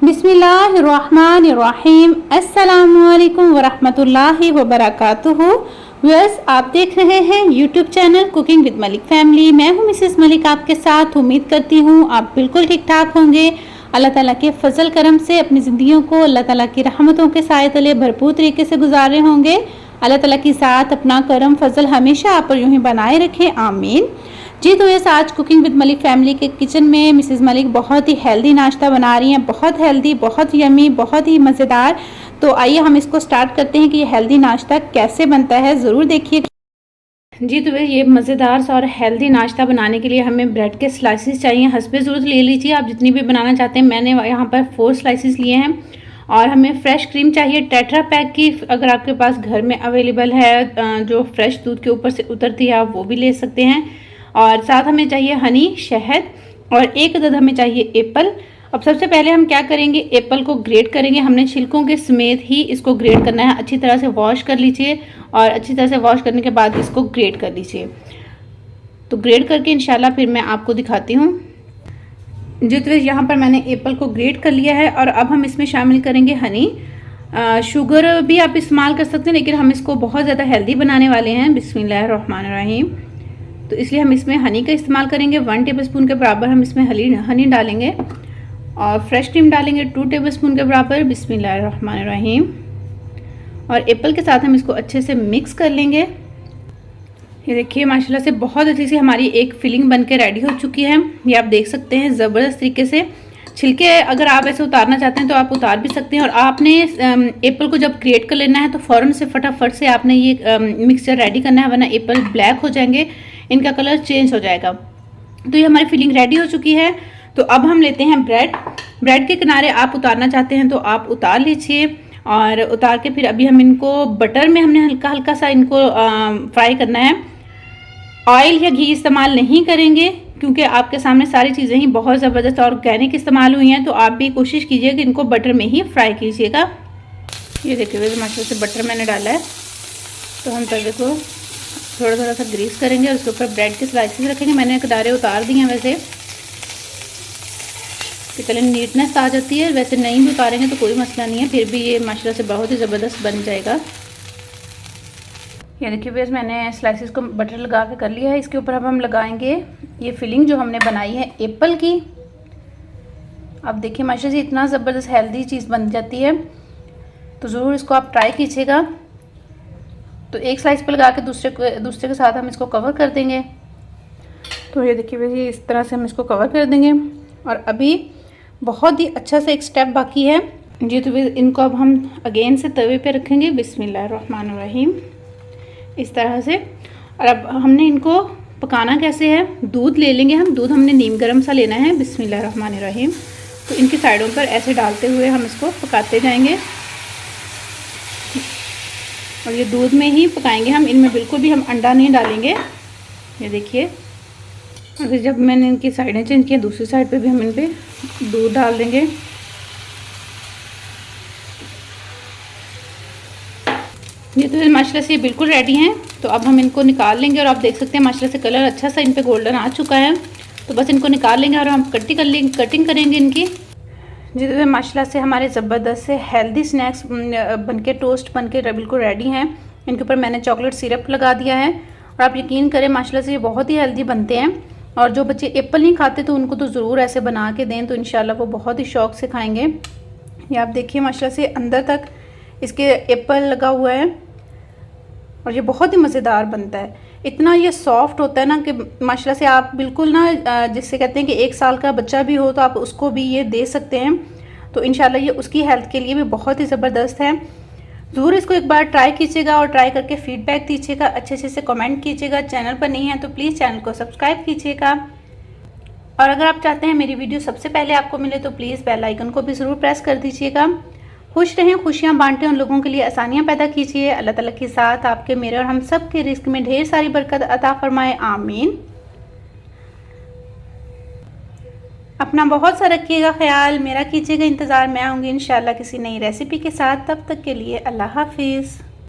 बिस्मिल्लाहिर्रहमानिर्रहीम। अस्सलामुअलैकुम वरहमतुल्लाहि वबरकातुहू। व्यूअर्स, आप देख रहे हैं YouTube channel cooking with Malik family. मैं हूं मिसेस मलिक आपके साथ। उम्मीद करती हूं आप बिल्कुल ठीक ठाक होंगे। अल्लाह ताला के फजल करम से अपनी ज़िंदगियों को अल्लाह ताला की रहमतों के साए तले भरपूर तरीके से गुजार रहे होंगे। अल्लाह ताला की साथ अपना करम फजल हमेशा आप पर यूं ही बनाए रखें, आमीन। जी तो ये आज कुकिंग विद मलिक फैमिली के किचन में मिसेस मलिक बहुत ही हेल्दी नाश्ता बना रही हैं। बहुत हेल्दी, बहुत यमी, बहुत ही मज़ेदार। तो आइए हम इसको स्टार्ट करते हैं कि ये हेल्दी नाश्ता कैसे बनता है, ज़रूर देखिए। जी तो ये मज़ेदार सा और हेल्दी नाश्ता बनाने के लिए हमें ब्रेड के स्लाइसेस चाहिए। हस्बे ज़रूरत ले लीजिए आप जितनी भी बनाना चाहते हैं। मैंने यहाँ पर 4 स्लाइसेस लिए हैं। और हमें फ्रेश क्रीम चाहिए टेट्रा पैक की, अगर आपके पास घर में अवेलेबल है, जो फ्रेश दूध के ऊपर से उतरती है आप वो भी ले सकते हैं। और साथ हमें चाहिए हनी, शहद और एक अदद हमें चाहिए एप्पल। अब सबसे पहले हम क्या करेंगे, एप्पल को ग्रेट करेंगे। हमने छिलकों के समेत ही इसको ग्रेट करना है। अच्छी तरह से वॉश कर लीजिए और अच्छी तरह से वॉश करने के बाद इसको ग्रेट कर लीजिए। तो ग्रेट करके इंशाल्लाह फिर मैं आपको दिखाती हूँ। जी तो यहाँ पर मैंने एप्पल को ग्रेट कर लिया है और अब हम इसमें शामिल करेंगे हनी। शुगर भी आप इस्तेमाल कर सकते हैं, लेकिन हम इसको बहुत ज़्यादा हेल्दी बनाने वाले हैं। बिस्मिल्लाहिर्रहमानिर्रहीम। तो इसलिए हम इसमें हनी का इस्तेमाल करेंगे। 1 टेबलस्पून के बराबर हम इसमें हनी डालेंगे और फ्रेश क्रीम डालेंगे 2 टेबलस्पून के बराबर। बिस्मिल्लाहिर्रहमानिर्रहीम। और एप्पल के साथ हम इसको अच्छे से मिक्स कर लेंगे। ये देखिए माशाल्लाह से बहुत अच्छी सी हमारी एक फिलिंग बन के रेडी हो चुकी है। ये आप देख सकते हैं ज़बरदस्त तरीके से। छिलके अगर आप ऐसे उतारना चाहते हैं तो आप उतार भी सकते हैं। और आपने एप्पल को जब ग्रेट कर लेना है तो फ़ौरन से फटाफट से आपने ये मिक्सचर रेडी करना है, वरना एप्पल ब्लैक हो जाएंगे, इनका कलर चेंज हो जाएगा। तो ये हमारी फिलिंग रेडी हो चुकी है। तो अब हम लेते हैं ब्रेड के किनारे आप उतारना चाहते हैं तो आप उतार लीजिए। और उतार के फिर अभी हम इनको बटर में हमने हल्का हल्का सा इनको फ्राई करना है। ऑयल या घी इस्तेमाल नहीं करेंगे क्योंकि आपके सामने सारी चीज़ें ही बहुत ज़बरदस्त ऑर्गेनिक इस्तेमाल हुई हैं। तो आप भी कोशिश कीजिए कि इनको बटर में ही फ्राई कीजिएगा। ये देखिए माशाल्लाह से बटर मैंने डाला है। तो हम तवे को थोड़ा थोड़ा सा ग्रीस करेंगे और उसके ऊपर ब्रेड के स्लाइसेस रखेंगे। मैंने किनारे उतार दिए हैं वैसे कि चलें नीटनेस आ जाती है। वैसे नहीं भी उतारेंगे तो कोई मसला नहीं है, फिर भी ये माशाल्लाह से बहुत ही ज़बरदस्त बन जाएगा। ये देखिए वैसे मैंने स्लाइसेस को बटर लगा के कर लिया है। इसके ऊपर अब हम लगाएंगे ये फिलिंग जो हमने बनाई है एप्पल की। अब देखिए माशाल्लाह से इतना ज़बरदस्त हेल्दी चीज़ बन जाती है। तो ज़रूर इसको आप ट्राई कीजिएगा। तो एक स्लाइस पर लगा के दूसरे के साथ हम इसको कवर कर देंगे। तो ये देखिए वैसे इस तरह से हम इसको कवर कर देंगे। और अभी बहुत ही अच्छा सा एक स्टेप बाकी है। जी तो इनको अब हम अगेन से तवे पे रखेंगे। बिस्मिल्लाहिर्रहमानिर्रहीम इस तरह से। और अब हमने इनको पकाना कैसे है, दूध ले लेंगे हम। दूध हमने नीम गर्म सा लेना है। बिस्मिल्लाहिर्रहमानिर्रहीम। तो इनकी साइडों पर ऐसे डालते हुए हम इसको पकाते जाएंगे और ये दूध में ही पकाएंगे हम। इनमें बिल्कुल भी हम अंडा नहीं डालेंगे। ये देखिए। और फिर जब मैंने इनकी साइडें चेंज की दूसरी साइड पे भी हम इन पर दूध डाल देंगे। ये तो माशाल्लाह से ये बिल्कुल रेडी हैं। तो अब हम इनको निकाल लेंगे और आप देख सकते हैं माशाल्लाह से कलर अच्छा सा इन पे गोल्डन आ चुका है। तो बस इनको निकाल लेंगे और हम कटिंग करेंगे इनकी। जी तो माशाल्लाह से हमारे ज़बरदस्त से हेल्दी स्नैक्स बनके टोस्ट बनके बिल्कुल रेडी हैं। इनके ऊपर मैंने चॉकलेट सिरप लगा दिया है और आप यकीन करें माशाल्लाह से ये बहुत ही हेल्दी बनते हैं। और जो बच्चे एप्पल नहीं खाते तो उनको तो ज़रूर ऐसे बना के दें, तो इंशाल्लाह वो बहुत ही शौक़ से खाएँगे। ये आप देखिए माशाल्लाह से अंदर तक इसके एप्पल लगा हुआ है और ये बहुत ही मज़ेदार बनता है। इतना ये सॉफ्ट होता है ना कि माशाल्लाह से आप बिल्कुल ना, जिससे कहते हैं कि 1 साल का बच्चा भी हो तो आप उसको भी ये दे सकते हैं। तो इंशाल्लाह ये उसकी हेल्थ के लिए भी बहुत ही ज़बरदस्त है। ज़रूर इसको एक बार ट्राई कीजिएगा और ट्राई करके फ़ीडबैक दीजिएगा, अच्छे से कमेंट कीजिएगा। चैनल पर नहीं है तो प्लीज़ चैनल को सब्सक्राइब कीजिएगा। और अगर आप चाहते हैं मेरी वीडियो सबसे पहले आपको मिले तो प्लीज़ बेल आइकन को भी ज़रूर प्रेस कर दीजिएगा। खुश रहें, खुशियाँ बांटें, उन लोगों के लिए आसानियाँ पैदा कीजिए। अल्लाह ताला के साथ आपके, मेरे और हम सब के रिस्क में ढेर सारी बरकत अता फरमाए, आमीन। अपना बहुत सा रखिएगा ख्याल, मेरा कीजिएगा इंतज़ार। मैं आऊँगी इंशाल्लाह किसी नई रेसिपी के साथ। तब तक के लिए अल्लाह हाफिज़।